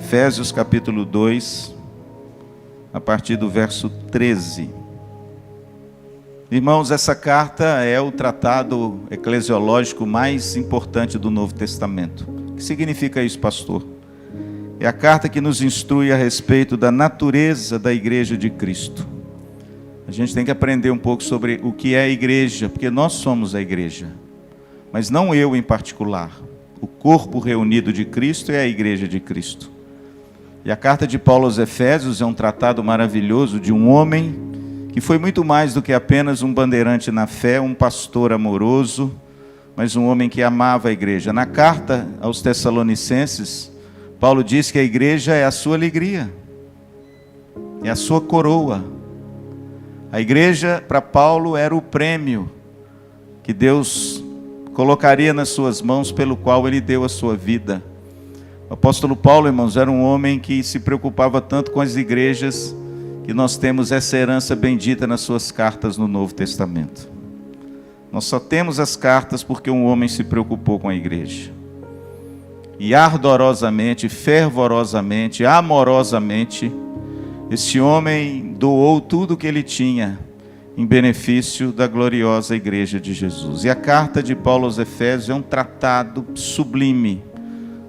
Efésios capítulo 2, a partir do verso 13. Irmãos, essa carta é o tratado eclesiológico mais importante do Novo Testamento. O que significa isso, pastor? É a carta que nos instrui a respeito da natureza da igreja de Cristo. A gente tem que aprender um pouco sobre o que é a igreja, porque nós somos a igreja, mas não eu em particular. O corpo reunido de Cristo é a igreja de Cristo. E a carta de Paulo aos Efésios é um tratado maravilhoso de um homem que foi muito mais do que apenas um bandeirante na fé, um pastor amoroso, mas um homem que amava a igreja. Na carta aos Tessalonicenses, Paulo diz que a igreja é a sua alegria, é a sua coroa. A igreja, para Paulo, era o prêmio que Deus colocaria nas suas mãos, pelo qual ele deu a sua vida. O apóstolo Paulo, irmãos, era um homem que se preocupava tanto com as igrejas, que nós temos essa herança bendita nas suas cartas no Novo Testamento. Nós só temos as cartas porque um homem se preocupou com a igreja. E ardorosamente, fervorosamente, amorosamente, esse homem doou tudo o que ele tinha em benefício da gloriosa igreja de Jesus. E a carta de Paulo aos Efésios é um tratado sublime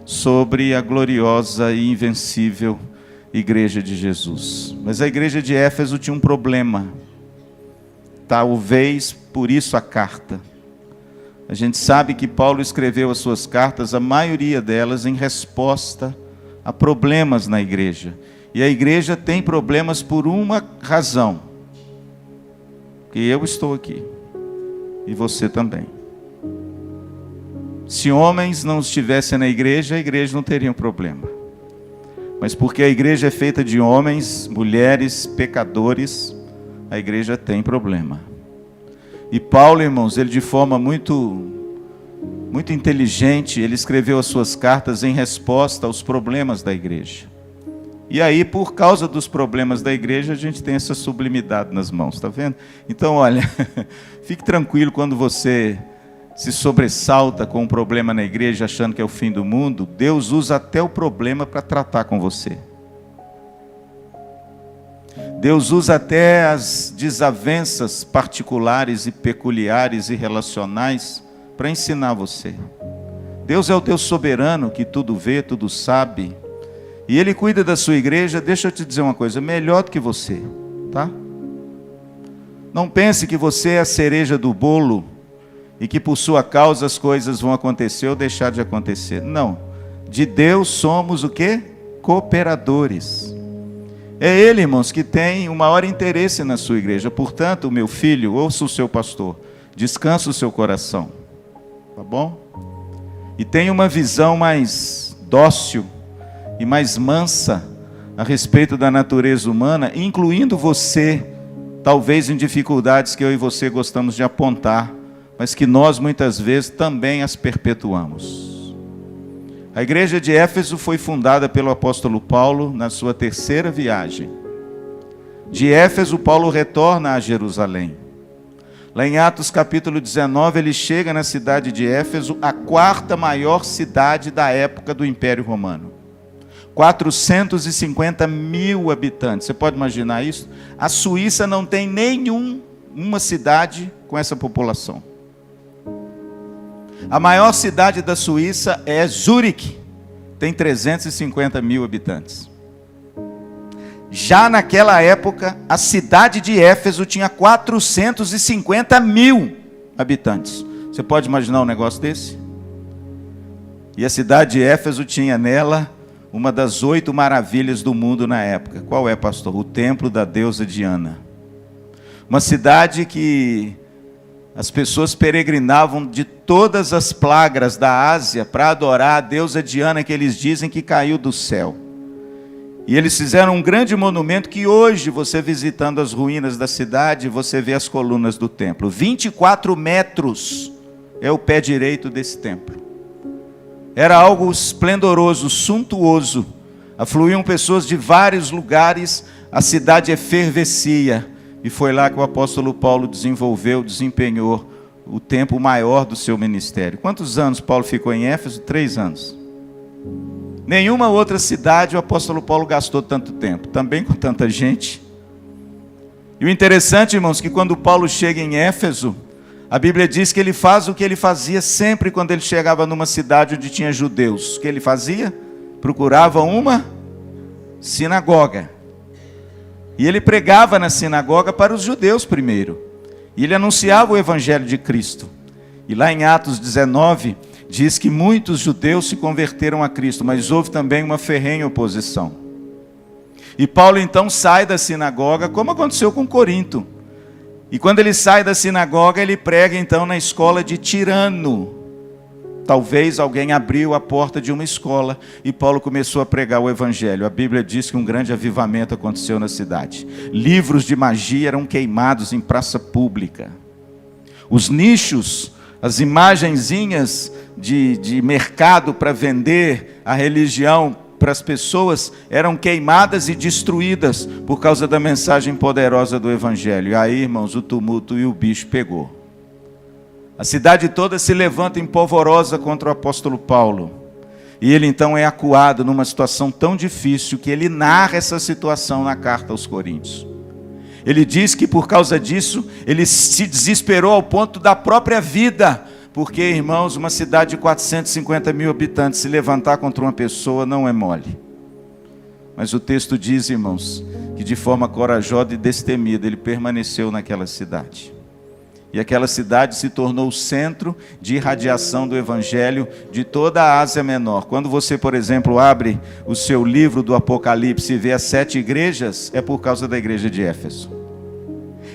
sobre a gloriosa e invencível igreja de Jesus. Mas a igreja de Éfeso tinha um problema. Talvez por isso a carta. A gente sabe que Paulo escreveu as suas cartas, a maioria delas em resposta a problemas na igreja. E a igreja tem problemas por uma razão. Que eu estou aqui. E você também. Se homens não estivessem na igreja, a igreja não teria um problema. Mas porque a igreja é feita de homens, mulheres, pecadores, a igreja tem problema. E Paulo, irmãos, ele de forma muito inteligente, ele escreveu as suas cartas em resposta aos problemas da igreja. E aí, por causa dos problemas da igreja, a gente tem essa sublimidade nas mãos, está vendo? Então, olha, fique tranquilo quando você se sobressalta com um problema na igreja, achando que é o fim do mundo. Deus usa até o problema para tratar com você. Deus usa até as desavenças particulares e peculiares e relacionais para ensinar você. Deus é o Deus soberano que tudo vê, tudo sabe. E Ele cuida da sua igreja, deixa eu te dizer uma coisa, melhor do que você, tá? Não pense que você é a cereja do bolo e que por sua causa as coisas vão acontecer ou deixar de acontecer. Não. De Deus somos o quê? Cooperadores. É Ele, irmãos, que tem o maior interesse na sua igreja. Portanto, meu filho, ouça o seu pastor, descansa o seu coração, tá bom? E tenha uma visão mais dócil e mais mansa a respeito da natureza humana, incluindo você, talvez em dificuldades que eu e você gostamos de apontar, mas que nós muitas vezes também as perpetuamos. A igreja de Éfeso foi fundada pelo apóstolo Paulo na sua terceira viagem. De Éfeso, Paulo retorna a Jerusalém. Lá em Atos capítulo 19, ele chega na cidade de Éfeso, a quarta maior cidade da época do Império Romano. 450 mil habitantes. Você pode imaginar isso? A Suíça não tem nenhuma cidade com essa população. A maior cidade da Suíça é Zurique, tem 350 mil habitantes. Já naquela época, a cidade de Éfeso tinha 450 mil habitantes. Você pode imaginar um negócio desse? E a cidade de Éfeso tinha nela uma das 8 maravilhas do mundo na época. Qual é, pastor? O templo da deusa Diana. Uma cidade que as pessoas peregrinavam de todas as plagas da Ásia para adorar a deusa Diana, que eles dizem que caiu do céu. E eles fizeram um grande monumento que hoje, você visitando as ruínas da cidade, você vê as colunas do templo. 24 metros é o pé direito desse templo. Era algo esplendoroso, suntuoso. Afluíam pessoas de vários lugares, a cidade efervescia. E foi lá que o apóstolo Paulo desempenhou o tempo maior do seu ministério. Quantos anos Paulo ficou em Éfeso? 3 anos. Nenhuma outra cidade o apóstolo Paulo gastou tanto tempo, também com tanta gente. E o interessante, irmãos, que quando Paulo chega em Éfeso, a Bíblia diz que ele faz o que ele fazia sempre quando ele chegava numa cidade onde tinha judeus. O que ele fazia? Procurava uma sinagoga. E ele pregava na sinagoga para os judeus primeiro. E ele anunciava o evangelho de Cristo. E lá em Atos 19, diz que muitos judeus se converteram a Cristo, mas houve também uma ferrenha oposição. E Paulo então sai da sinagoga, como aconteceu com Corinto. E quando ele sai da sinagoga, ele prega então na escola de Tirano. Talvez alguém abriu a porta de uma escola e Paulo começou a pregar o evangelho. A Bíblia diz que um grande avivamento aconteceu na cidade. Livros de magia eram queimados em praça pública. Os nichos, as imagenzinhas de mercado para vender a religião para as pessoas eram queimadas e destruídas por causa da mensagem poderosa do evangelho. E aí, irmãos, o tumulto e o bicho pegou. A cidade toda se levanta em polvorosa contra o apóstolo Paulo. E ele então é acuado numa situação tão difícil que ele narra essa situação na carta aos Coríntios. Ele diz que por causa disso, ele se desesperou ao ponto da própria vida. Porque, irmãos, uma cidade de 450 mil habitantes se levantar contra uma pessoa não é mole. Mas o texto diz, irmãos, que de forma corajosa e destemida ele permaneceu naquela cidade. E aquela cidade se tornou o centro de irradiação do evangelho de toda a Ásia Menor. Quando você, por exemplo, abre o seu livro do Apocalipse e vê as 7 igrejas, é por causa da igreja de Éfeso.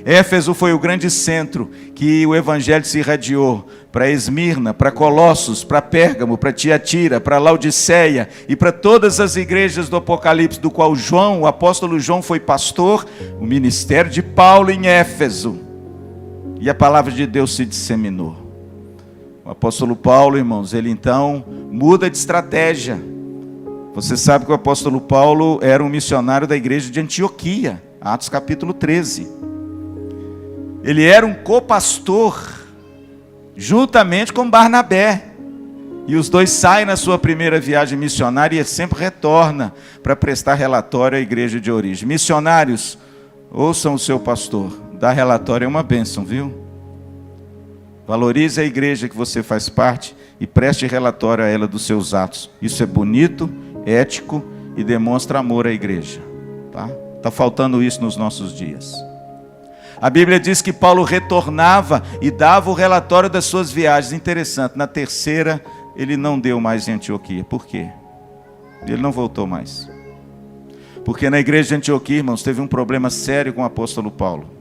Éfeso foi o grande centro que o evangelho se irradiou para Esmirna, para Colossos, para Pérgamo, para Tiatira, para Laodiceia e para todas as igrejas do Apocalipse, do qual João, o apóstolo João, foi pastor, o ministério de Paulo em Éfeso. E a palavra de Deus se disseminou. O apóstolo Paulo, irmãos, ele então muda de estratégia. Você sabe que o apóstolo Paulo era um missionário da igreja de Antioquia, Atos capítulo 13. Ele era um copastor, juntamente com Barnabé. E os dois saem na sua primeira viagem missionária e ele sempre retorna para prestar relatório à igreja de origem. Missionários, ouçam o seu pastor. Dar relatório é uma bênção, viu? Valorize a igreja que você faz parte e preste relatório a ela dos seus atos. Isso é bonito, ético e demonstra amor à igreja. Tá faltando isso nos nossos dias. A Bíblia diz que Paulo retornava e dava o relatório das suas viagens. Interessante, na terceira ele não deu mais em Antioquia. Por quê? Ele não voltou mais. Porque na igreja de Antioquia, irmãos, teve um problema sério com o apóstolo Paulo.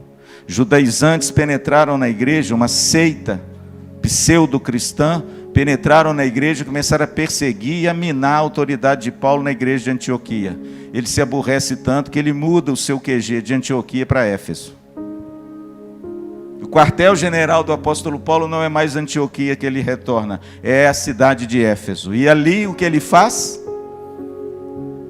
Judaizantes penetraram na igreja, uma seita pseudo-cristã, penetraram na igreja e começaram a perseguir e a minar a autoridade de Paulo na igreja de Antioquia. Ele se aborrece tanto que ele muda o seu QG de Antioquia para Éfeso. O quartel-general do apóstolo Paulo não é mais Antioquia que ele retorna, é a cidade de Éfeso. E ali o que ele faz?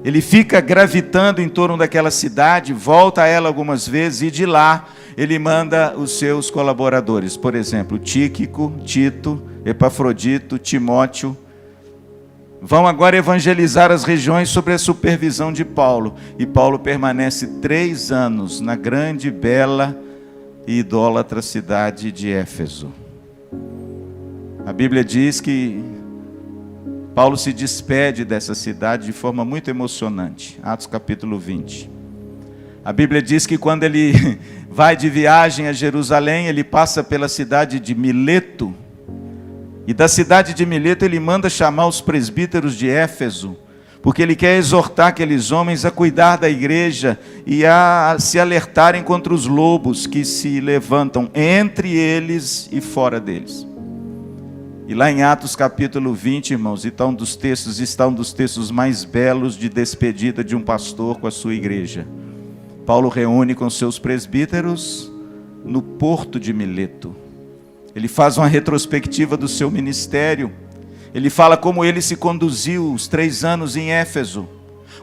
Ele fica gravitando em torno daquela cidade, volta a ela algumas vezes e de lá ele manda os seus colaboradores. Por exemplo, Tíquico, Tito, Epafrodito, Timóteo. Vão agora evangelizar as regiões sob a supervisão de Paulo. E Paulo permanece 3 anos na grande, bela e idólatra cidade de Éfeso. A Bíblia diz que Paulo se despede dessa cidade de forma muito emocionante. Atos capítulo 20. A Bíblia diz que quando ele vai de viagem a Jerusalém, ele passa pela cidade de Mileto. E da cidade de Mileto ele manda chamar os presbíteros de Éfeso, porque ele quer exortar aqueles homens a cuidar da igreja e a se alertarem contra os lobos que se levantam entre eles e fora deles. E lá em Atos capítulo 20, irmãos, está um dos textos mais belos de despedida de um pastor com a sua igreja. Paulo reúne com seus presbíteros no porto de Mileto. Ele faz uma retrospectiva do seu ministério. Ele fala como ele se conduziu os 3 anos em Éfeso.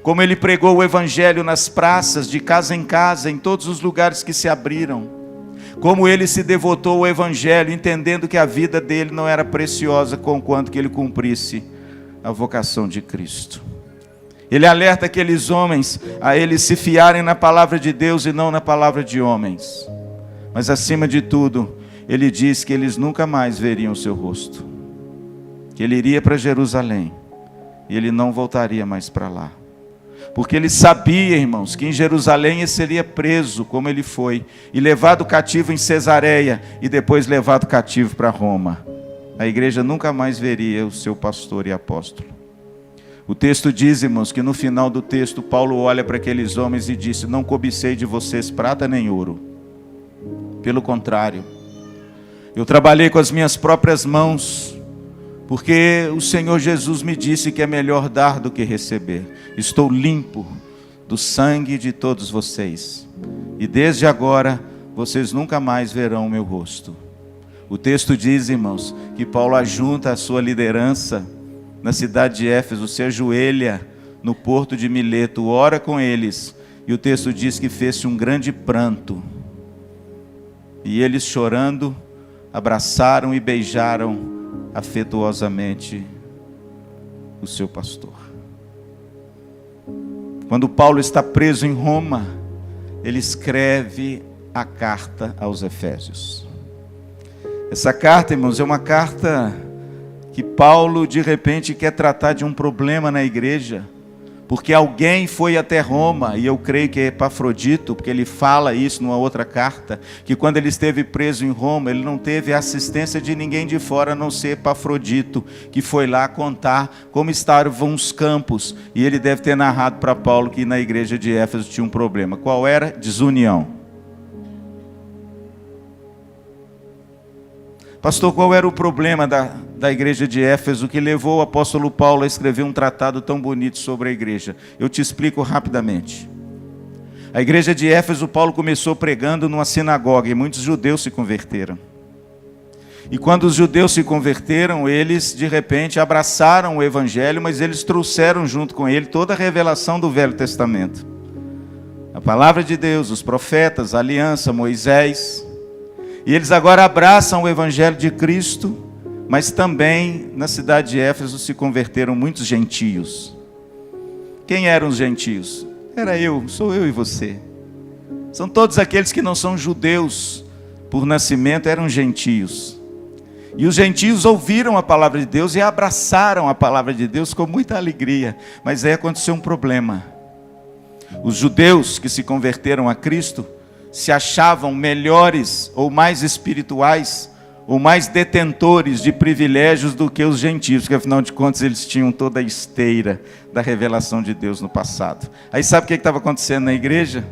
Como ele pregou o evangelho nas praças, de casa em casa, em todos os lugares que se abriram. Como ele se devotou ao evangelho, entendendo que a vida dele não era preciosa conquanto que ele cumprisse a vocação de Cristo. Ele alerta aqueles homens a eles se fiarem na palavra de Deus e não na palavra de homens. Mas acima de tudo, ele diz que eles nunca mais veriam o seu rosto. Que ele iria para Jerusalém e ele não voltaria mais para lá. Porque ele sabia, irmãos, que em Jerusalém ele seria preso, como ele foi, e levado cativo em Cesareia, e depois levado cativo para Roma. A igreja nunca mais veria o seu pastor e apóstolo. O texto diz, irmãos, que no final do texto, Paulo olha para aqueles homens e disse: não cobicei de vocês prata nem ouro. Pelo contrário, eu trabalhei com as minhas próprias mãos, porque o Senhor Jesus me disse que é melhor dar do que receber. Estou limpo do sangue de todos vocês. E desde agora, vocês nunca mais verão o meu rosto. O texto diz, irmãos, que Paulo ajunta a sua liderança na cidade de Éfeso, se ajoelha no porto de Mileto, ora com eles. E o texto diz que fez-se um grande pranto. E eles, chorando, abraçaram e beijaram afetuosamente o seu pastor. Quando Paulo está preso em Roma, ele escreve a carta aos Efésios. Essa carta, irmãos, é uma carta que Paulo de repente quer tratar de um problema na igreja, porque alguém foi até Roma, e eu creio que é Epafrodito, porque ele fala isso numa outra carta, que quando ele esteve preso em Roma, ele não teve assistência de ninguém de fora, a não ser Epafrodito, que foi lá contar como estavam os campos, e ele deve ter narrado para Paulo que na igreja de Éfeso tinha um problema. Qual era? Desunião. Pastor, qual era o problema da igreja de Éfeso que levou o apóstolo Paulo a escrever um tratado tão bonito sobre a igreja? Eu te explico rapidamente. A igreja de Éfeso, Paulo começou pregando numa sinagoga e muitos judeus se converteram. E quando os judeus se converteram, eles de repente abraçaram o evangelho, mas eles trouxeram junto com ele toda a revelação do Velho Testamento. A palavra de Deus, os profetas, a aliança, Moisés. E eles agora abraçam o evangelho de Cristo, mas também na cidade de Éfeso se converteram muitos gentios. Quem eram os gentios? Sou eu e você. São todos aqueles que não são judeus por nascimento, eram gentios. E os gentios ouviram a palavra de Deus e abraçaram a palavra de Deus com muita alegria. Mas aí aconteceu um problema. Os judeus que se converteram a Cristo se achavam melhores ou mais espirituais ou mais detentores de privilégios do que os gentios, porque afinal de contas eles tinham toda a esteira da revelação de Deus no passado. Aí sabe o que estava acontecendo na igreja?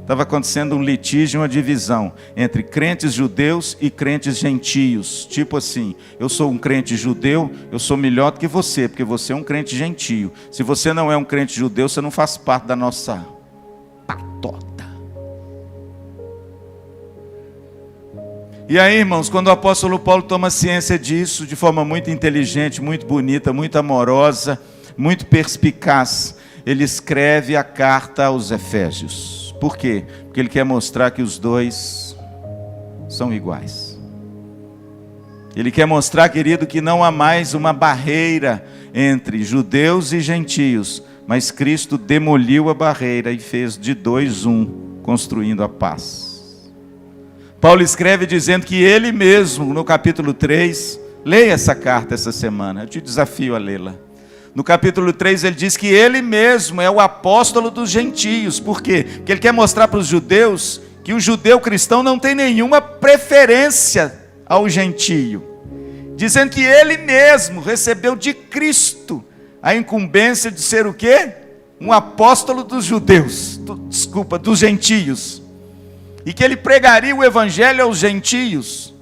Estava acontecendo um litígio, uma divisão entre crentes judeus e crentes gentios. Tipo assim, eu sou um crente judeu, eu sou melhor do que você, porque você é um crente gentio. Se você não é um crente judeu, você não faz parte da nossa patota. E aí, irmãos, quando o apóstolo Paulo toma ciência disso, de forma muito inteligente, muito bonita, muito amorosa, muito perspicaz, ele escreve a carta aos Efésios. Por quê? Porque ele quer mostrar que os dois são iguais. Ele quer mostrar, querido, que não há mais uma barreira entre judeus e gentios, mas Cristo demoliu a barreira e fez de dois um, construindo a paz. Paulo escreve dizendo que ele mesmo, no capítulo 3, leia essa carta essa semana, eu te desafio a lê-la. No capítulo 3 ele diz que ele mesmo é o apóstolo dos gentios. Por quê? Porque ele quer mostrar para os judeus que o judeu cristão não tem nenhuma preferência ao gentio. Dizendo que ele mesmo recebeu de Cristo a incumbência de ser o quê? Um apóstolo dos judeus, dos gentios. E que ele pregaria o evangelho aos gentios,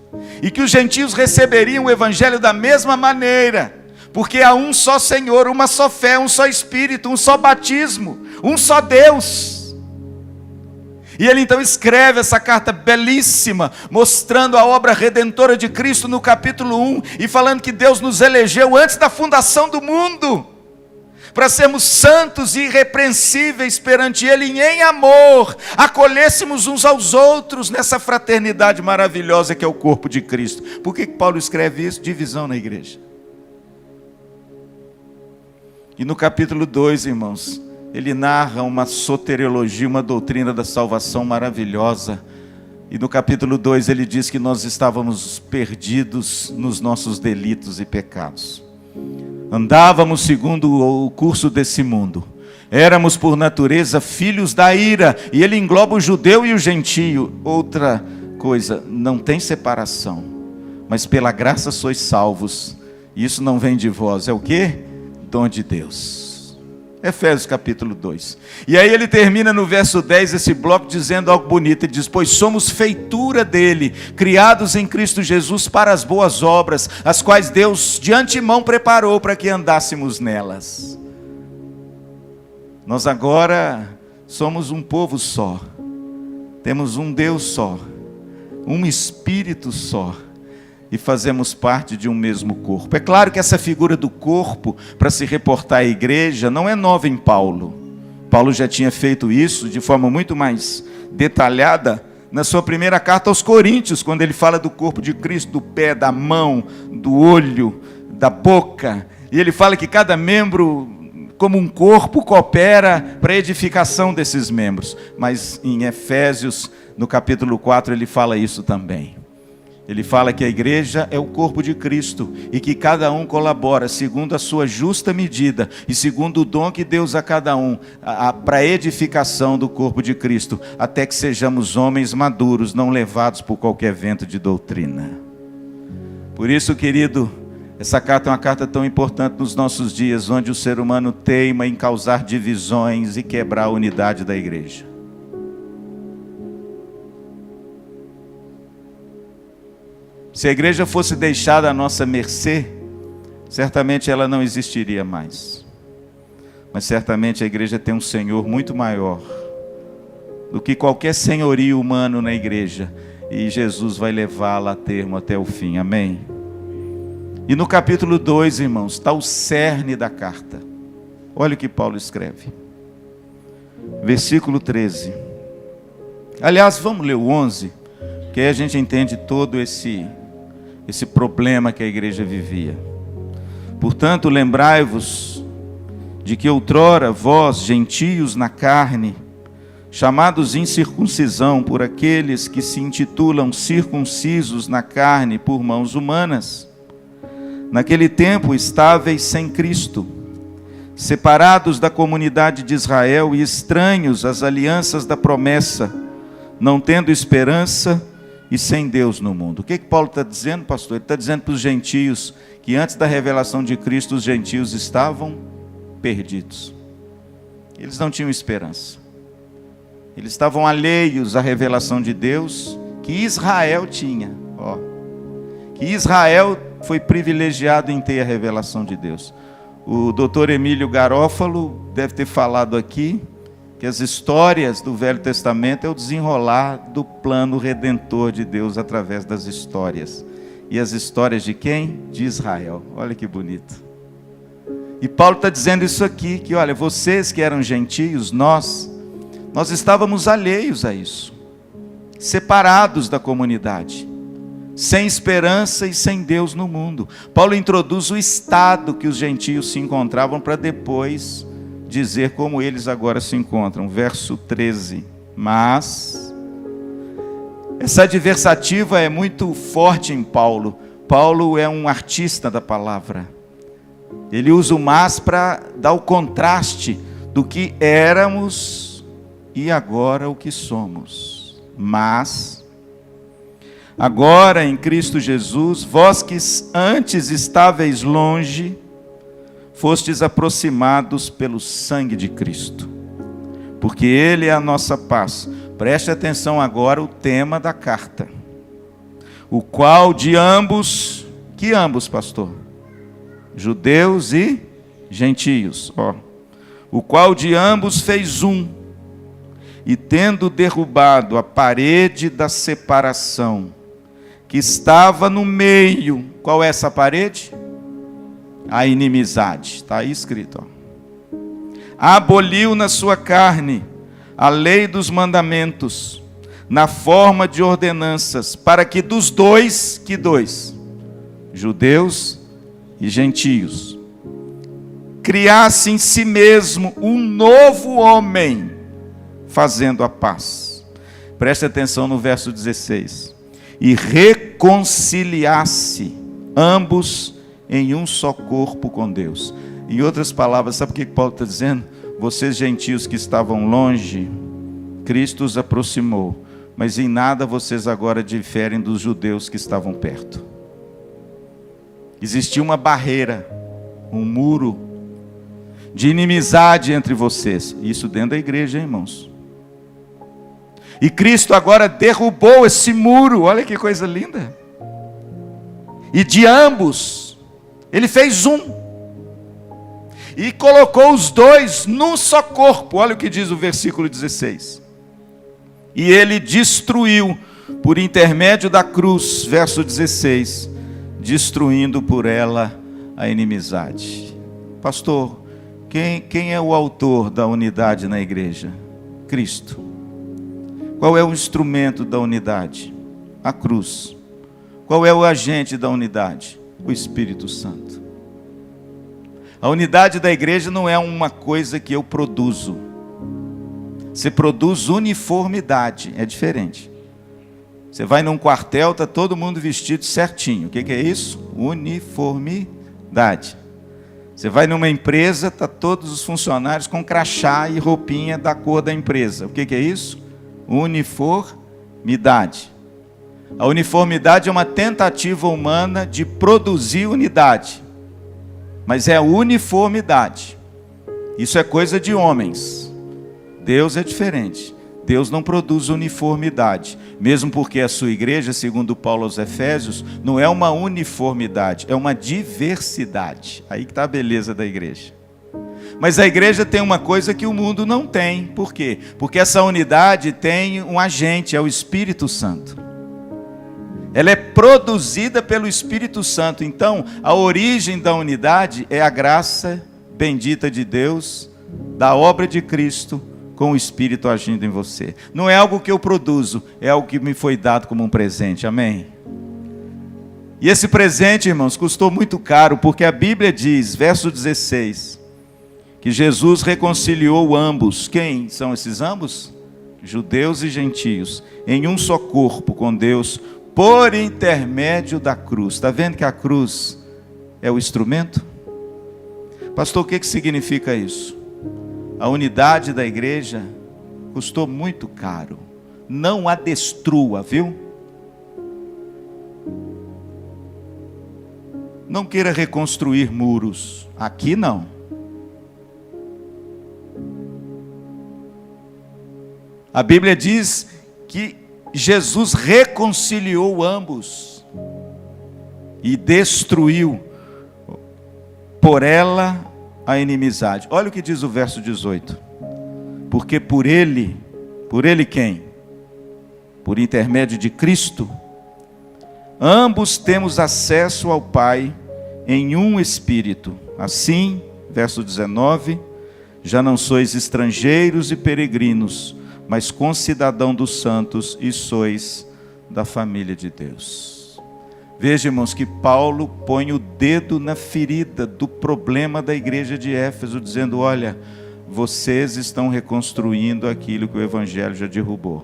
e que os gentios receberiam o evangelho da mesma maneira, porque há um só Senhor, uma só fé, um só Espírito, um só batismo, um só Deus. E ele então escreve essa carta belíssima, mostrando a obra redentora de Cristo no capítulo 1, e falando que Deus nos elegeu antes da fundação do mundo, para sermos santos e irrepreensíveis perante Ele, e em amor acolhêssemos uns aos outros nessa fraternidade maravilhosa que é o corpo de Cristo. Por que Paulo escreve isso? Divisão na igreja. E no capítulo 2, irmãos, ele narra uma soteriologia, uma doutrina da salvação maravilhosa. E no capítulo 2 ele diz que nós estávamos perdidos nos nossos delitos e pecados. Andávamos segundo o curso desse mundo. Éramos por natureza filhos da ira. E ele engloba o judeu e o gentio. Outra coisa, não tem separação. Mas pela graça sois salvos. E isso não vem de vós. É o quê? Dom de Deus. Efésios capítulo 2. E aí ele termina no verso 10 esse bloco dizendo algo bonito. Ele diz: pois somos feitura dele, criados em Cristo Jesus para as boas obras, as quais Deus de antemão preparou para que andássemos nelas. Nós agora somos um povo só, temos um Deus só, um Espírito só, e fazemos parte de um mesmo corpo. É claro que essa figura do corpo, para se reportar à igreja, não é nova em Paulo. Paulo já tinha feito isso de forma muito mais detalhada na sua primeira carta aos Coríntios, quando ele fala do corpo de Cristo, do pé, da mão, do olho, da boca. E ele fala que cada membro, como um corpo, coopera para a edificação desses membros. Mas em Efésios, no capítulo 4, ele fala isso também. Ele fala que a igreja é o corpo de Cristo e que cada um colabora segundo a sua justa medida e segundo o dom que Deus a cada um, para a edificação do corpo de Cristo, até que sejamos homens maduros, não levados por qualquer vento de doutrina. Por isso, querido, essa carta é uma carta tão importante nos nossos dias, onde o ser humano teima em causar divisões e quebrar a unidade da igreja. Se a igreja fosse deixada à nossa mercê, certamente ela não existiria mais. Mas certamente a igreja tem um Senhor muito maior do que qualquer senhorio humano na igreja. E Jesus vai levá-la a termo até o fim. Amém? E no capítulo 2, irmãos, está o cerne da carta. Olha o que Paulo escreve. Versículo 13. Aliás, vamos ler o 11, que aí a gente entende todo esse problema que a igreja vivia. Portanto, lembrai-vos de que outrora vós, gentios na carne, chamados incircuncisão por aqueles que se intitulam circuncisos na carne por mãos humanas, naquele tempo estáveis sem Cristo, separados da comunidade de Israel e estranhos às alianças da promessa, não tendo esperança e sem Deus no mundo. O que Paulo está dizendo, pastor? Ele está dizendo para os gentios que antes da revelação de Cristo, os gentios estavam perdidos. Eles não tinham esperança. Eles estavam alheios à revelação de Deus que Israel tinha. Que Israel foi privilegiado em ter a revelação de Deus. O doutor Emílio Garófalo deve ter falado aqui que as histórias do Velho Testamento é o desenrolar do plano redentor de Deus através das histórias. E as histórias de quem? De Israel. Olha que bonito. E Paulo está dizendo isso aqui, que olha, vocês que eram gentios, nós estávamos alheios a isso, separados da comunidade, sem esperança e sem Deus no mundo. Paulo introduz o estado que os gentios se encontravam para depois dizer como eles agora se encontram. Verso 13. Mas essa adversativa é muito forte em Paulo. Paulo é um artista da palavra. Ele usa o mas para dar o contraste do que éramos e agora o que somos. Mas agora em Cristo Jesus, vós que antes estáveis longe, fostes aproximados pelo sangue de Cristo, porque Ele é a nossa paz. Preste atenção agora o tema da carta, o qual de ambos, que ambos, pastor? Judeus e gentios, o qual de ambos fez um, e tendo derrubado a parede da separação, que estava no meio, qual é essa parede? A inimizade, está aí escrito. Aboliu na sua carne a lei dos mandamentos, na forma de ordenanças, para que dos dois, que dois? Judeus e gentios, criasse em si mesmo um novo homem, fazendo a paz. Preste atenção no verso 16. E reconciliasse ambos em um só corpo com Deus. Em outras palavras, sabe o que Paulo está dizendo? Vocês gentios que estavam longe, Cristo os aproximou, mas em nada vocês agora diferem dos judeus que estavam perto. Existia uma barreira, um muro de inimizade entre vocês. Isso dentro da igreja, irmãos. E Cristo agora derrubou esse muro. Olha que coisa linda. E de ambos, Ele fez um. E colocou os dois num só corpo. Olha o que diz o versículo 16. E Ele destruiu por intermédio da cruz, verso 16, destruindo por ela a inimizade. Pastor, quem é o autor da unidade na igreja? Cristo. Qual é o instrumento da unidade? A cruz. Qual é o agente da unidade? O Espírito Santo. A unidade da igreja não é uma coisa que eu produzo. Você produz uniformidade, é diferente. Você vai num quartel, está todo mundo vestido certinho. O que é isso? Uniformidade. Você vai numa empresa, está todos os funcionários com crachá e roupinha da cor da empresa. O que é isso? Uniformidade. A uniformidade é uma tentativa humana de produzir unidade. Mas é uniformidade. Isso é coisa de homens. Deus é diferente. Deus não produz uniformidade. Mesmo porque a sua igreja, segundo Paulo aos Efésios, não é uma uniformidade, é uma diversidade. Aí que está a beleza da igreja. Mas a igreja tem uma coisa que o mundo não tem. Por quê? Porque essa unidade tem um agente, é o Espírito Santo. Ela é produzida pelo Espírito Santo. Então, a origem da unidade é a graça bendita de Deus, da obra de Cristo, com o Espírito agindo em você. Não é algo que eu produzo, é algo que me foi dado como um presente. Amém? E esse presente, irmãos, custou muito caro, porque a Bíblia diz, verso 16, que Jesus reconciliou ambos. Quem são esses ambos? Judeus e gentios, em um só corpo com Deus, por intermédio da cruz. Está vendo que a cruz é o instrumento? Pastor, o que significa isso? A unidade da igreja custou muito caro. Não a destrua, viu? Não queira reconstruir muros. Aqui não. A Bíblia diz que Jesus reconciliou ambos e destruiu por ela a inimizade. Olha o que diz o verso 18. Porque por ele quem? Por intermédio de Cristo, ambos temos acesso ao Pai em um Espírito. Assim, verso 19, já não sois estrangeiros e peregrinos, mas concidadão dos santos e sois da família de Deus. Veja, irmãos, que Paulo põe o dedo na ferida do problema da igreja de Éfeso, dizendo, olha, vocês estão reconstruindo aquilo que o Evangelho já derrubou.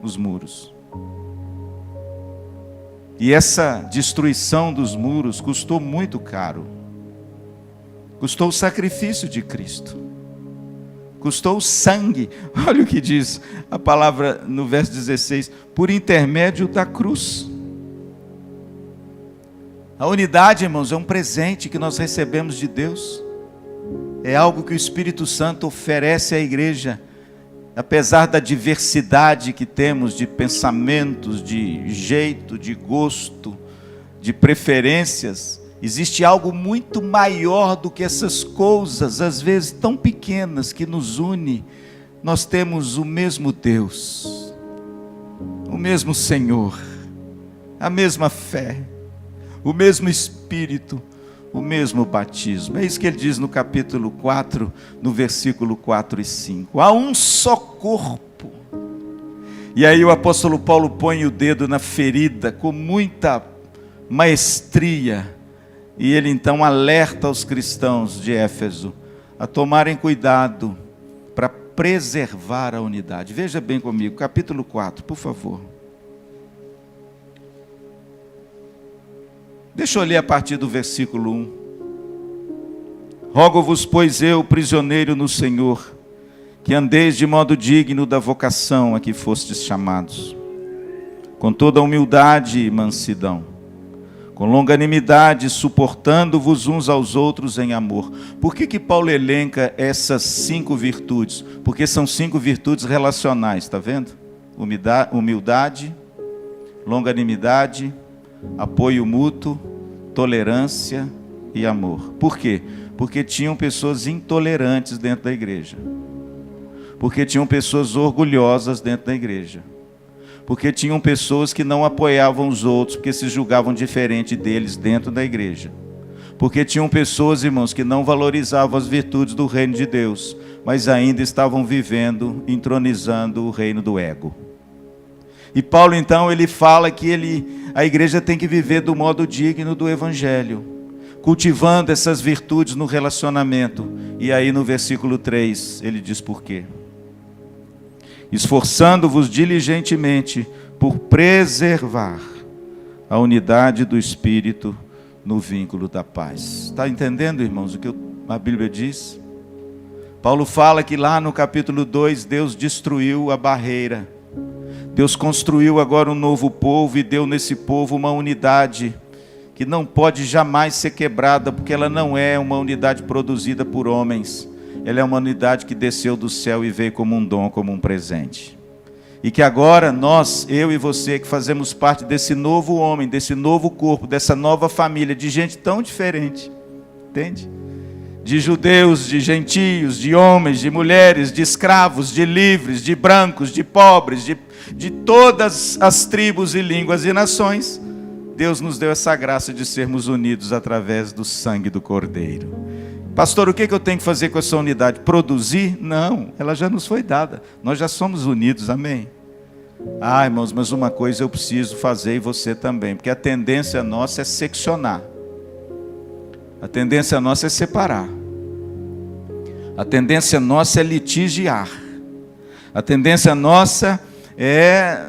Os muros. E essa destruição dos muros custou muito caro. Custou o sacrifício de Cristo. Custou o sangue. Olha o que diz a palavra no verso 16. Por intermédio da cruz. A unidade, irmãos, é um presente que nós recebemos de Deus. É algo que o Espírito Santo oferece à igreja. Apesar da diversidade que temos de pensamentos, de jeito, de gosto, de preferências, existe algo muito maior do que essas coisas, às vezes tão pequenas, que nos une. Nós temos o mesmo Deus, o mesmo Senhor, a mesma fé, o mesmo Espírito, o mesmo batismo. É isso que ele diz no capítulo 4, no versículo 4 e 5. Há um só corpo. E aí o apóstolo Paulo põe o dedo na ferida com muita maestria. E ele então alerta os cristãos de Éfeso a tomarem cuidado para preservar a unidade. Veja bem comigo, capítulo 4, por favor. Deixa eu ler a partir do versículo 1. Rogo-vos, pois eu, prisioneiro no Senhor, que andeis de modo digno da vocação a que fostes chamados, com toda humildade e mansidão, com longanimidade, suportando-vos uns aos outros em amor. Por que Paulo elenca essas 5 virtudes? Porque são 5 virtudes relacionais, está vendo? Humildade, longanimidade, apoio mútuo, tolerância e amor. Por quê? Porque tinham pessoas intolerantes dentro da igreja. Porque tinham pessoas orgulhosas dentro da igreja. Porque tinham pessoas que não apoiavam os outros, porque se julgavam diferente deles dentro da igreja. Porque tinham pessoas, irmãos, que não valorizavam as virtudes do reino de Deus, mas ainda estavam vivendo, entronizando o reino do ego. E Paulo, então, ele fala que a igreja tem que viver do modo digno do evangelho, cultivando essas virtudes no relacionamento. E aí no versículo 3, ele diz por quê? Esforçando-vos diligentemente por preservar a unidade do Espírito no vínculo da paz. Está entendendo, irmãos, o que a Bíblia diz? Paulo fala que lá no capítulo 2, Deus destruiu a barreira. Deus construiu agora um novo povo e deu nesse povo uma unidade que não pode jamais ser quebrada, porque ela não é uma unidade produzida por homens. Ela é uma unidade que desceu do céu e veio como um dom, como um presente. E que agora nós, eu e você, que fazemos parte desse novo homem, desse novo corpo, dessa nova família, de gente tão diferente, entende? De judeus, de gentios, de homens, de mulheres, de escravos, de livres, de brancos, de pobres, de todas as tribos e línguas e nações, Deus nos deu essa graça de sermos unidos através do sangue do Cordeiro. Pastor, o que eu tenho que fazer com essa unidade? Produzir? Não, ela já nos foi dada. Nós já somos unidos, amém? Ah, irmãos, mas uma coisa eu preciso fazer e você também, porque a tendência nossa é seccionar. A tendência nossa é separar. A tendência nossa é litigiar. A tendência nossa é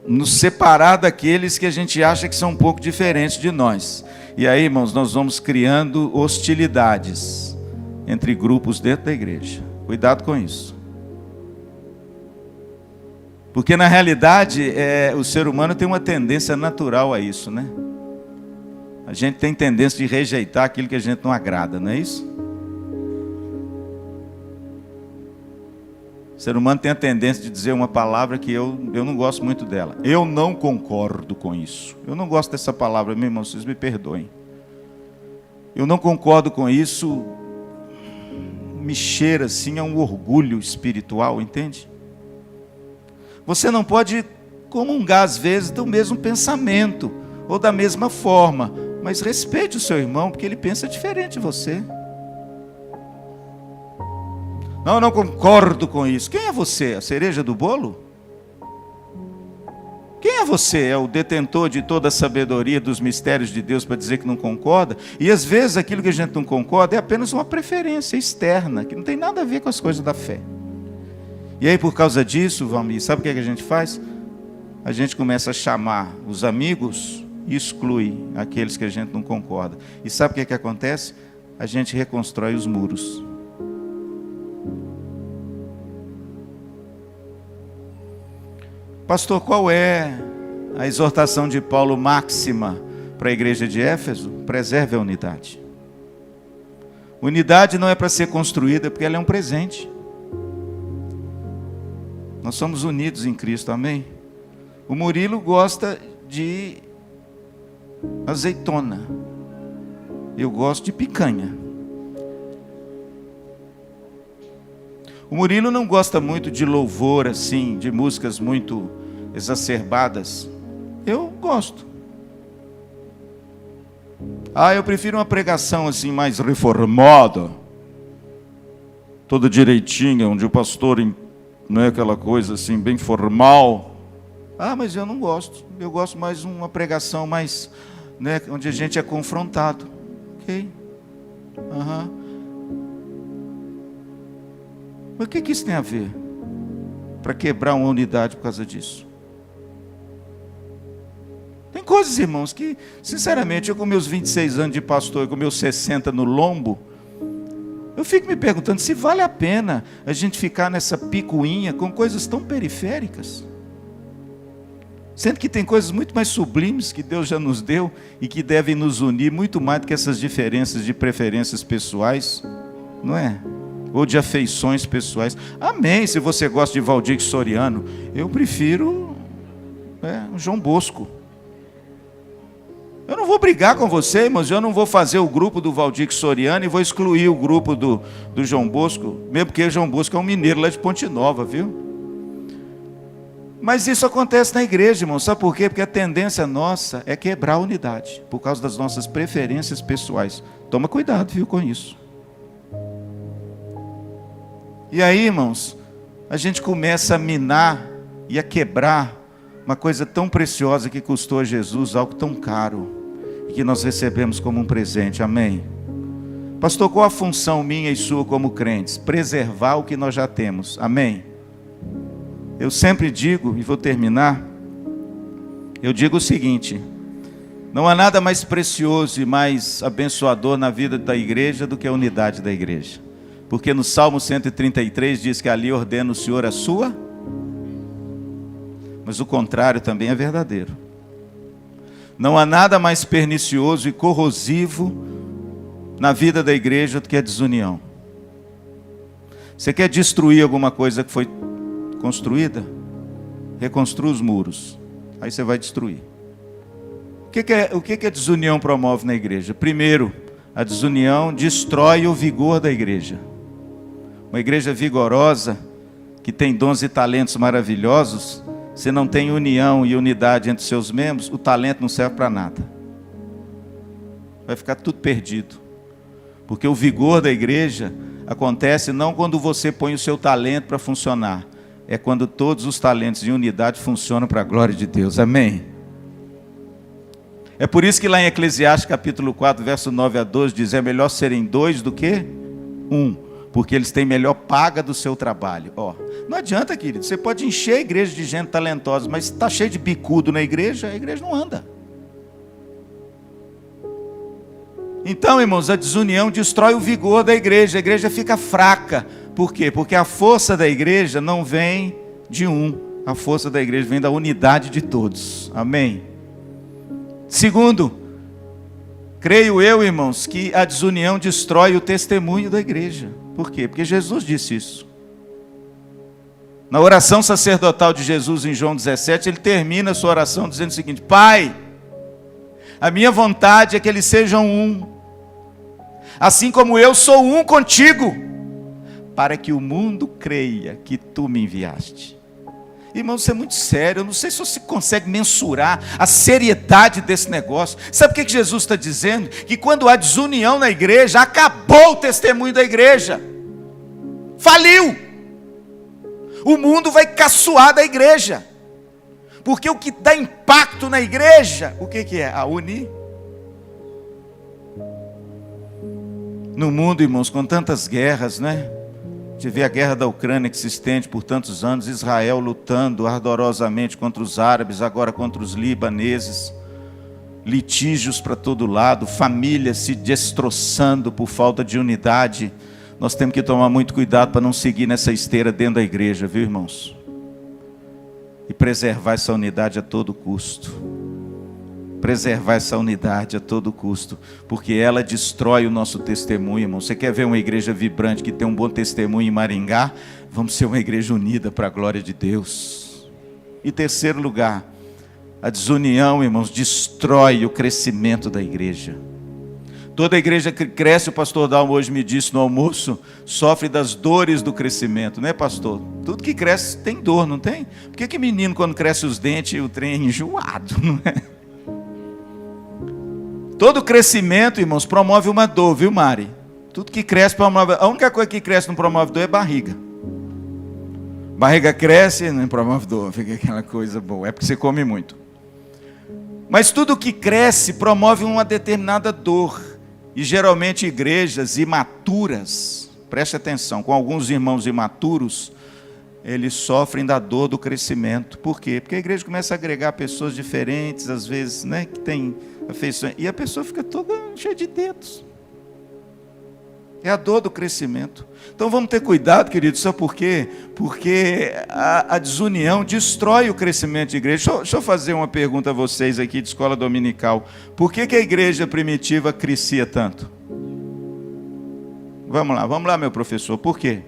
nos separar daqueles que a gente acha que são um pouco diferentes de nós. E aí, irmãos, nós vamos criando hostilidades entre grupos dentro da igreja. Cuidado com isso. Porque na realidade, o ser humano tem uma tendência natural a isso, né? A gente tem tendência de rejeitar aquilo que a gente não agrada, não é isso? O ser humano tem a tendência de dizer uma palavra que eu não gosto muito dela. Eu não concordo com isso. Eu não gosto dessa palavra, meu irmão, vocês me perdoem. Eu não concordo com isso. Me cheira assim a um orgulho espiritual, entende? Você não pode comungar às vezes do mesmo pensamento ou da mesma forma, mas respeite o seu irmão, porque ele pensa diferente de você. Não, eu não concordo com isso. Quem é você? A cereja do bolo? Quem é você? É o detentor de toda a sabedoria dos mistérios de Deus para dizer que não concorda? E às vezes aquilo que a gente não concorda é apenas uma preferência externa, que não tem nada a ver com as coisas da fé. E aí por causa disso, Valmir, sabe o que a gente faz? A gente começa a chamar os amigos e exclui aqueles que a gente não concorda. E sabe o que acontece? A gente reconstrói os muros. Pastor, qual é a exortação de Paulo máxima para a igreja de Éfeso? Preserve a unidade. Unidade não é para ser construída, porque ela é um presente. Nós somos unidos em Cristo, amém? O Murilo gosta de azeitona. Eu gosto de picanha. O Murilo não gosta muito de louvor, assim, de músicas muito exacerbadas. Eu gosto. Eu prefiro uma pregação assim mais reformada, toda direitinha, onde o pastor não é aquela coisa assim bem formal. Mas eu não gosto. Eu gosto mais de uma pregação mais né? Onde a gente é confrontado. Ok? Mas o que isso tem a ver? Para quebrar uma unidade por causa disso? Tem coisas, irmãos, que, sinceramente, eu com meus 26 anos de pastor e com meus 60 no lombo, eu fico me perguntando se vale a pena a gente ficar nessa picuinha com coisas tão periféricas. Sendo que tem coisas muito mais sublimes que Deus já nos deu e que devem nos unir muito mais do que essas diferenças de preferências pessoais, não é? Ou de afeições pessoais. Amém, se você gosta de Valdir Soriano, eu prefiro o João Bosco. Eu não vou brigar com você, irmãos, eu não vou fazer o grupo do Valdir Soriano e vou excluir o grupo do João Bosco, mesmo porque o João Bosco é um mineiro lá de Ponte Nova, viu? Mas isso acontece na igreja, irmão. Sabe por quê? Porque a tendência nossa é quebrar a unidade, por causa das nossas preferências pessoais. Toma cuidado, viu, com isso. E aí, irmãos, a gente começa a minar e a quebrar uma coisa tão preciosa que custou a Jesus, algo tão caro, e que nós recebemos como um presente. Amém? Pastor, qual a função minha e sua como crentes? Preservar o que nós já temos. Amém? Eu sempre digo, e vou terminar, eu digo o seguinte: não há nada mais precioso e mais abençoador na vida da igreja do que a unidade da igreja. Porque no Salmo 133 diz que ali ordena o Senhor a sua, mas o contrário também é verdadeiro. Não há nada mais pernicioso e corrosivo na vida da igreja do que a desunião. Você quer destruir alguma coisa que foi construída? Reconstrua os muros. Aí você vai destruir. O que a desunião promove na igreja? Primeiro, a desunião destrói o vigor da igreja. Uma igreja vigorosa, que tem dons e talentos maravilhosos, se não tem união e unidade entre seus membros, o talento não serve para nada. Vai ficar tudo perdido. Porque o vigor da igreja acontece não quando você põe o seu talento para funcionar, é quando todos os talentos em unidade funcionam para a glória de Deus. Amém? É por isso que lá em Eclesiastes capítulo 4, verso 9 a 12, diz: é melhor serem dois do que um, porque eles têm melhor paga do seu trabalho. Não adianta, querido, você pode encher a igreja de gente talentosa, mas se está cheio de bicudo na igreja, a igreja não anda. Então, irmãos, a desunião destrói o vigor da igreja, a igreja fica fraca. Por quê? Porque a força da igreja não vem de um, a força da igreja vem da unidade de todos. Amém? Segundo, creio eu, irmãos, que a desunião destrói o testemunho da igreja. Por quê? Porque Jesus disse isso. Na oração sacerdotal de Jesus em João 17, ele termina a sua oração dizendo o seguinte: Pai, a minha vontade é que eles sejam um, assim como eu sou um contigo, para que o mundo creia que tu me enviaste. Irmão, isso é muito sério. Eu não sei se você consegue mensurar a seriedade desse negócio. Sabe o que Jesus está dizendo? Que quando há desunião na igreja, acabou o testemunho da igreja. Faliu. O mundo vai caçoar da igreja. Porque o que dá impacto na igreja, o que é? A unir. No mundo, irmãos, com tantas guerras, né? De ver a guerra da Ucrânia que se estende por tantos anos, Israel lutando ardorosamente contra os árabes, agora contra os libaneses, litígios para todo lado, famílias se destroçando por falta de unidade. Nós temos que tomar muito cuidado para não seguir nessa esteira dentro da igreja, viu, irmãos? E preservar essa unidade a todo custo. Preservar essa unidade a todo custo, porque ela destrói o nosso testemunho, irmão. Você quer ver uma igreja vibrante que tem um bom testemunho em Maringá? Vamos ser uma igreja unida para a glória de Deus. E terceiro lugar, a desunião, irmãos, destrói o crescimento da igreja. Toda a igreja que cresce, o pastor Dalmo hoje me disse no almoço, sofre das dores do crescimento, não é, pastor? Tudo que cresce tem dor, não tem? Por que menino, quando cresce os dentes, o trem é enjoado, não é? Todo crescimento, irmãos, promove uma dor, viu, Mari? Tudo que cresce promove. A única coisa que cresce não promove dor é barriga. Barriga cresce, não promove dor, fica aquela coisa boa. É porque você come muito. Mas tudo que cresce promove uma determinada dor. E geralmente igrejas imaturas, preste atenção, com alguns irmãos imaturos, eles sofrem da dor do crescimento. Por quê? Porque a igreja começa a agregar pessoas diferentes, às vezes, né, que tem afeições, e a pessoa fica toda cheia de dedos. É a dor do crescimento. Então vamos ter cuidado, queridos, sabe por quê? Porque a desunião destrói o crescimento de igreja. Deixa eu fazer uma pergunta a vocês aqui de escola dominical. Por que a igreja primitiva crescia tanto? Vamos lá, meu professor, por quê?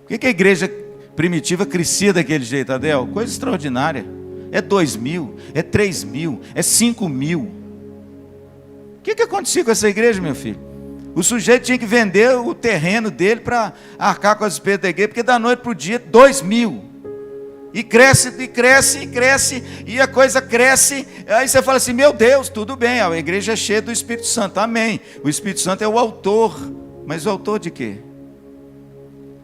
Por que a igreja primitiva crescia daquele jeito, Adel? Coisa extraordinária. É 2.000, é 3.000, é 5.000. O que acontecia com essa igreja, meu filho? O sujeito tinha que vender o terreno dele para arcar com as despesas da igreja, porque da noite para o dia, 2.000. E cresce, e cresce, e cresce, e a coisa cresce. Aí você fala assim, meu Deus, tudo bem, a igreja é cheia do Espírito Santo, amém. O Espírito Santo é o autor, mas o autor de quê?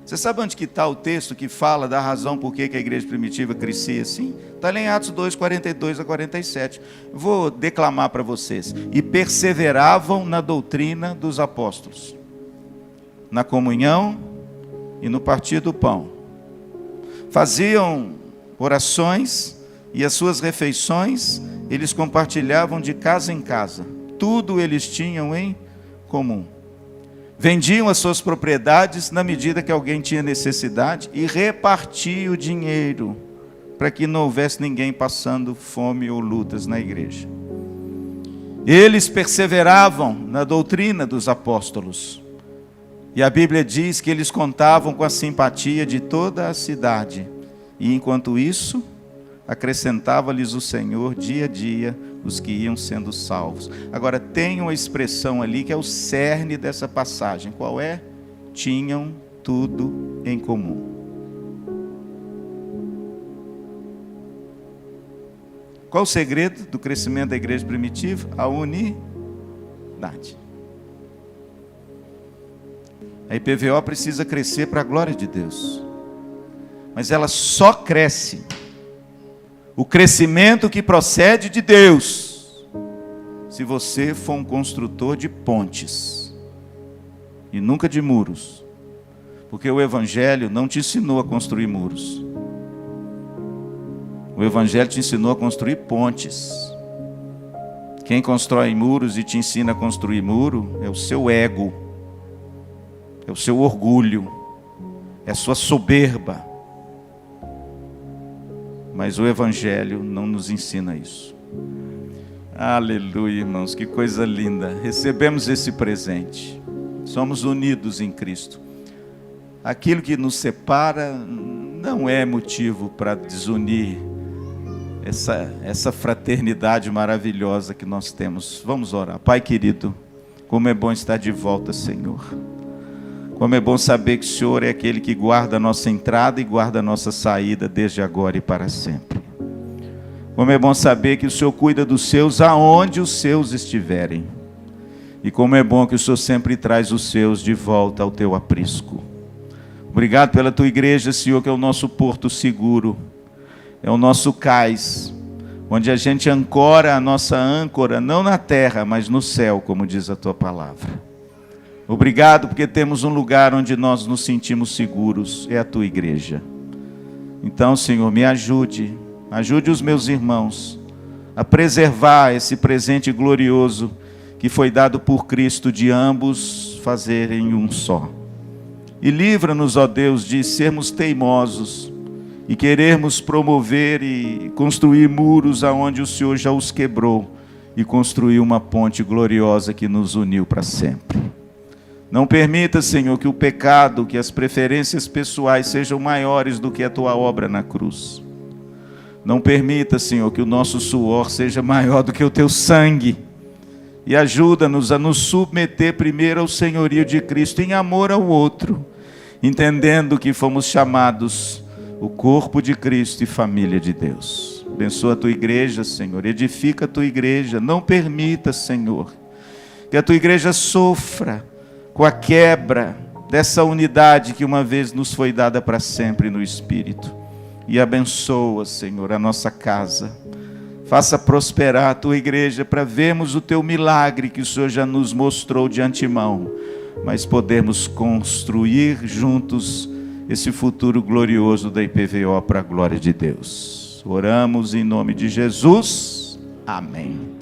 Você sabe onde que está o texto que fala da razão por que a igreja primitiva crescia assim? Está lá em Atos 2, 42 a 47. Vou declamar para vocês. E perseveravam na doutrina dos apóstolos, na comunhão e no partir do pão. Faziam orações e as suas refeições eles compartilhavam de casa em casa. Tudo eles tinham em comum. Vendiam as suas propriedades na medida que alguém tinha necessidade e repartiam o dinheiro para que não houvesse ninguém passando fome ou lutas na igreja. Eles perseveravam na doutrina dos apóstolos. E a Bíblia diz que eles contavam com a simpatia de toda a cidade. E enquanto isso, acrescentava-lhes o Senhor dia a dia os que iam sendo salvos. Agora tem uma expressão ali que é o cerne dessa passagem. Qual é? Tinham tudo em comum. Qual o segredo do crescimento da igreja primitiva? A unidade. A IPVO precisa crescer para a glória de Deus. Mas ela só cresce. O crescimento que procede de Deus, se você for um construtor de pontes e nunca de muros, porque o Evangelho não te ensinou a construir muros, o Evangelho te ensinou a construir pontes. Quem constrói muros e te ensina a construir muro é o seu ego, é o seu orgulho, é a sua soberba. Mas o Evangelho não nos ensina isso. Aleluia, irmãos, que coisa linda. Recebemos esse presente. Somos unidos em Cristo. Aquilo que nos separa não é motivo para desunir essa fraternidade maravilhosa que nós temos. Vamos orar. Pai querido, como é bom estar de volta, Senhor. Como é bom saber que o Senhor é aquele que guarda a nossa entrada e guarda a nossa saída desde agora e para sempre. Como é bom saber que o Senhor cuida dos seus aonde os seus estiverem. E como é bom que o Senhor sempre traz os seus de volta ao teu aprisco. Obrigado pela tua igreja, Senhor, que é o nosso porto seguro. É o nosso cais, onde a gente ancora a nossa âncora, não na terra, mas no céu, como diz a tua palavra. Obrigado porque temos um lugar onde nós nos sentimos seguros, é a tua igreja. Então, Senhor, me ajude os meus irmãos a preservar esse presente glorioso que foi dado por Cristo de ambos fazerem um só. E livra-nos, ó Deus, de sermos teimosos e querermos promover e construir muros aonde o Senhor já os quebrou e construir uma ponte gloriosa que nos uniu para sempre. Não permita, Senhor, que o pecado, que as preferências pessoais sejam maiores do que a tua obra na cruz. Não permita, Senhor, que o nosso suor seja maior do que o teu sangue. E ajuda-nos a nos submeter primeiro ao senhorio de Cristo em amor ao outro, entendendo que fomos chamados o corpo de Cristo e família de Deus. Abençoa a tua igreja, Senhor, edifica a tua igreja. Não permita, Senhor, que a tua igreja sofra com a quebra dessa unidade que uma vez nos foi dada para sempre no Espírito. E abençoa, Senhor, a nossa casa. Faça prosperar a tua igreja para vermos o teu milagre que o Senhor já nos mostrou de antemão, mas podemos construir juntos esse futuro glorioso da IPVO para a glória de Deus. Oramos em nome de Jesus. Amém.